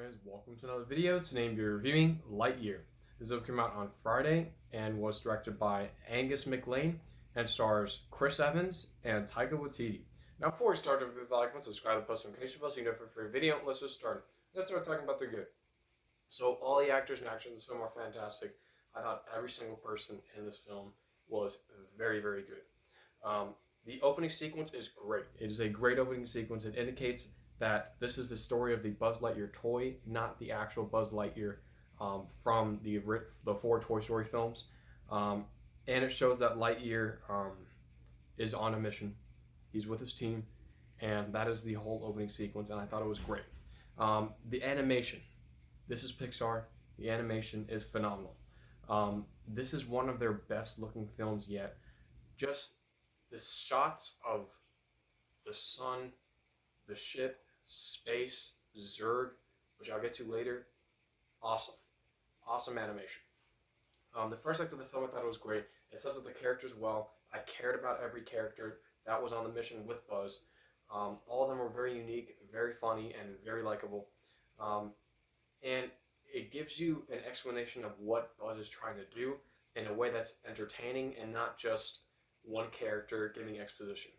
guys, welcome to another video. Today we're reviewing Lightyear. This video came out on Friday and was directed by Angus McLean and stars Chris Evans and Taika Waititi. Now before we start with the like, subscribe to the post notification bell so you know for a video. Let's just start. Let's start talking about the good. So all the actors and actors in this film are fantastic. I thought every single person in this film was very, very good. The opening sequence is great. It is a great opening sequence. It indicates that this is the story of the Buzz Lightyear toy, not the actual Buzz Lightyear from the four Toy Story films. And it shows that Lightyear is on a mission. He's with his team, and that is the whole opening sequence, and I thought it was great. The animation. This is Pixar. The animation is phenomenal. This is one of their best looking films yet. Just the shots of the sun, the ship, space, Zurg, which I'll get to later, awesome. Awesome animation. The first act of the film I thought it was great. It sets up the characters well. I cared about every character that was on the mission with Buzz. All of them were very unique, very funny, and very likable. And it gives you an explanation of what Buzz is trying to do in a way that's entertaining and not just one character giving exposition.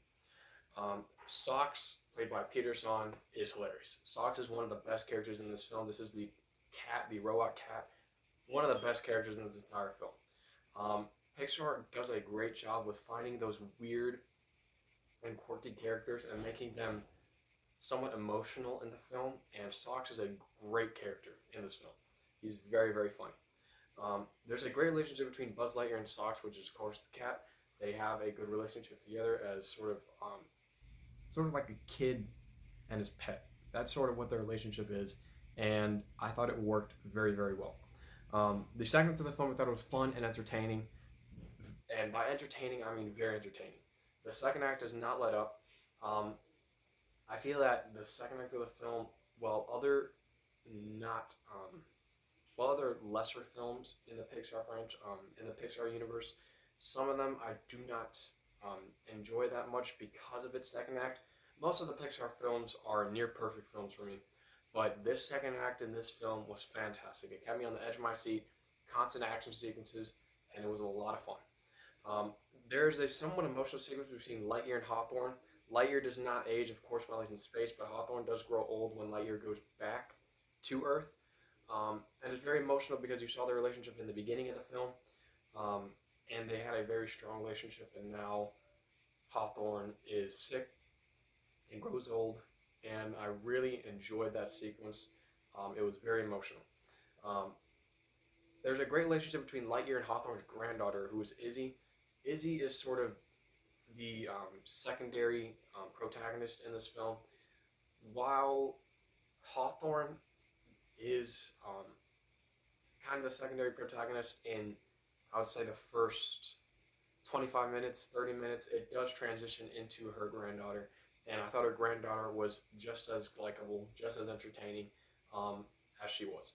Socks, played by Peter Son, is hilarious. Socks is one of the best characters in this film. This is the cat, the robot cat, one of the best characters in this entire film. Pixar does a great job with finding those weird and quirky characters and making them somewhat emotional in the film, and Socks is a great character in this film. He's very, very funny. There's a great relationship between Buzz Lightyear and Socks, which is, of course, the cat. They have a good relationship together as sort of like a kid and his pet. That's sort of what their relationship is, and I thought it worked very, very well. The second act of the film, I thought it was fun and entertaining, and by entertaining, I mean very entertaining. The second act does not let up. I feel that the second act of the film, while other lesser films in the Pixar franchise, in the Pixar universe, some of them I do not enjoy that much because of its second act. Most of the Pixar films are near perfect films for me, but this second act in this film was fantastic. It kept me on the edge of my seat, constant action sequences, and it was a lot of fun. There's a somewhat emotional sequence between Lightyear and Hawthorne. Lightyear does not age, of course, while he's in space, but Hawthorne does grow old when Lightyear goes back to Earth. And it's very emotional because you saw their relationship in the beginning of the film, and they had a very strong relationship, and now Hawthorne is sick and grows old, and I really enjoyed that sequence. It was very emotional. There's a great relationship between Lightyear and Hawthorne's granddaughter, who is Izzy. Izzy is sort of the secondary protagonist in this film, while Hawthorne is kind of the secondary protagonist in, I would say, the first 25 minutes, 30 minutes. It does transition into her granddaughter, and I thought her granddaughter was just as likable, just as entertaining as she was.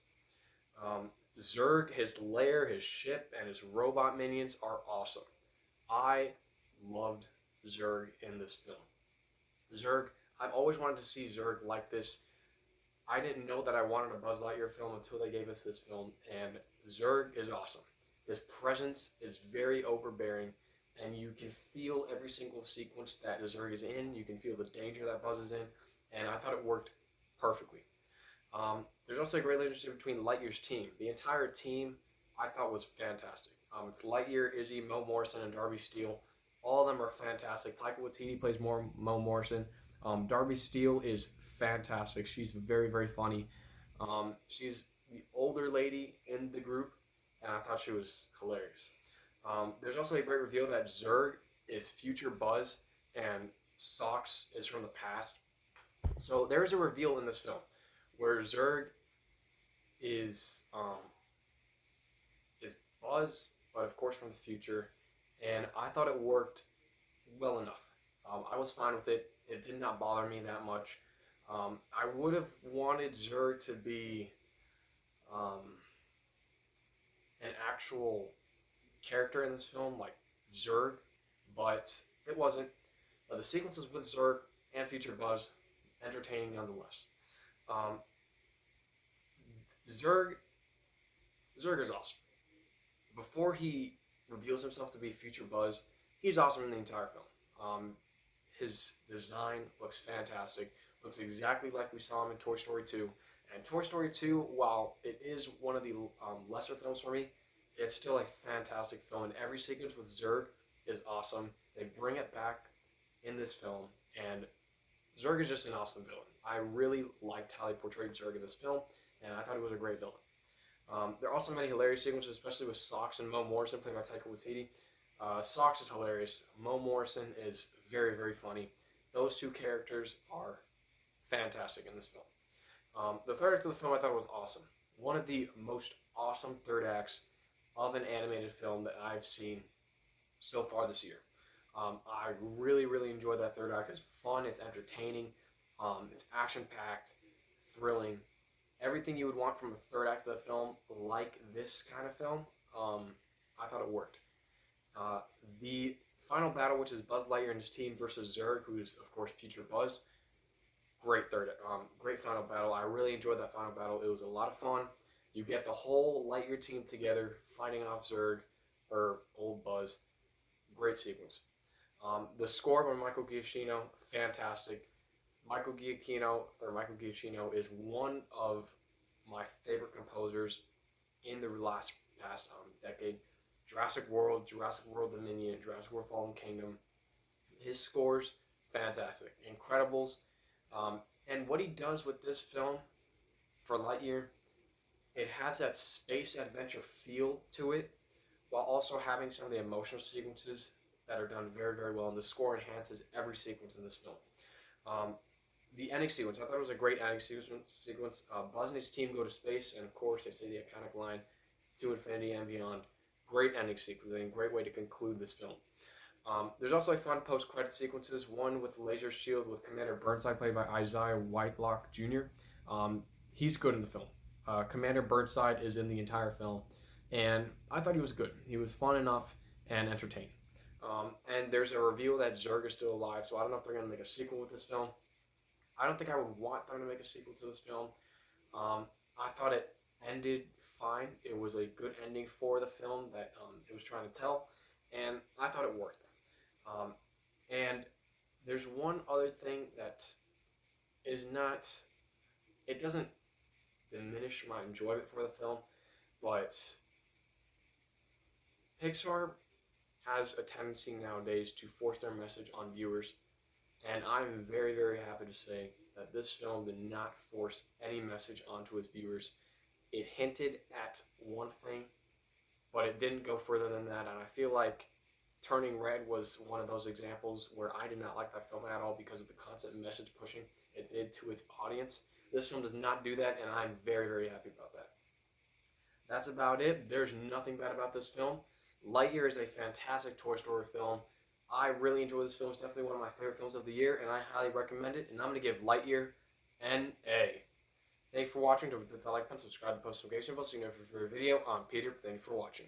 Zurg, his lair, his ship, and his robot minions are awesome. I loved Zurg in this film. Zurg, I've always wanted to see Zurg like this. I didn't know that I wanted a Buzz Lightyear film until they gave us this film, and Zurg is awesome. His presence is very overbearing, and you can feel every single sequence that Zurg is in. You can feel the danger that Buzz is in, and I thought it worked perfectly. There's also a great relationship between Lightyear's team. The entire team I thought was fantastic. It's Lightyear, Izzy, Mo Morrison, and Darby Steele. All of them are fantastic. Taika Waititi plays Mo Morrison. Darby Steele is fantastic. She's very, very funny. She's the older lady in the group, and I thought she was hilarious. There's also a great reveal that Zurg is future Buzz and Socks is from the past. So there's a reveal in this film where Zurg is Buzz, but of course from the future, and I thought it worked well enough. I was fine with it. It did not bother me that much. I would have wanted Zurg to be an actual character in this film, like Zurg, but it wasn't. The sequences with Zurg and future Buzz, entertaining nonetheless. Zurg Zurg is awesome. Before he reveals himself to be future Buzz, he's awesome in the entire film. His design looks fantastic. Looks exactly like we saw him in Toy Story 2. And Toy Story 2, while it is one of the lesser films for me, it's still a fantastic film. And every sequence with Zurg is awesome. They bring it back in this film, and Zurg is just an awesome villain. I really liked how they portrayed Zurg in this film, and I thought he was a great villain. There are also many hilarious sequences, especially with Socks and Mo Morrison played by Taika Waititi. Socks is hilarious. Mo Morrison is very, very funny. Those two characters are fantastic in this film. The third act of the film I thought was awesome. One of the most awesome third acts of an animated film that I've seen so far this year. I really, really enjoyed that third act. It's fun, it's entertaining, it's action packed, thrilling. Everything you would want from a third act of the film, like this kind of film, I thought it worked. The final battle, which is Buzz Lightyear and his team versus Zurg, who is of course future Buzz. Great final battle. I really enjoyed that final battle. It was a lot of fun. You get the whole Lightyear team together fighting off Zurg or old Buzz. Great sequence. The score by Michael Giacchino, fantastic. Michael Giacchino is one of my favorite composers in the past decade. Jurassic World Dominion, Jurassic World Fallen Kingdom. His scores, fantastic. Incredibles. And what he does with this film for Lightyear, it has that space adventure feel to it, while also having some of the emotional sequences that are done very, very well. And the score enhances every sequence in this film. The ending sequence, I thought it was a great ending sequence. Buzz and his team go to space, and of course they say the iconic line, "To infinity and beyond." Great ending sequence, and a great way to conclude this film. There's also a fun post-credit sequences, one with Laser Shield with Commander Burnside, played by Isaiah Whitelock Jr. He's good in the film. Commander Burnside is in the entire film, and I thought he was good. He was fun enough and entertaining. And there's a reveal that Zurg is still alive, so I don't know if they're going to make a sequel with this film. I don't think I would want them to make a sequel to this film. I thought it ended fine. It was a good ending for the film that it was trying to tell, and I thought it worked. And there's one other thing that is not, it doesn't diminish my enjoyment for the film, but Pixar has a tendency nowadays to force their message on viewers, and I'm very, very happy to say that this film did not force any message onto its viewers. It hinted at one thing, but it didn't go further than that, and I feel like Turning Red was one of those examples where I did not like that film at all because of the constant message pushing it did to its audience. This film does not do that, and I'm very, very happy about that. That's about it. There's nothing bad about this film. Lightyear is a fantastic Toy Story film. I really enjoy this film. It's definitely one of my favorite films of the year, and I highly recommend it. And I'm going to give Lightyear an A. Thank you for watching. Don't forget to like and subscribe to the post notification bell so you know for a video. I'm Peter. Thank you for watching.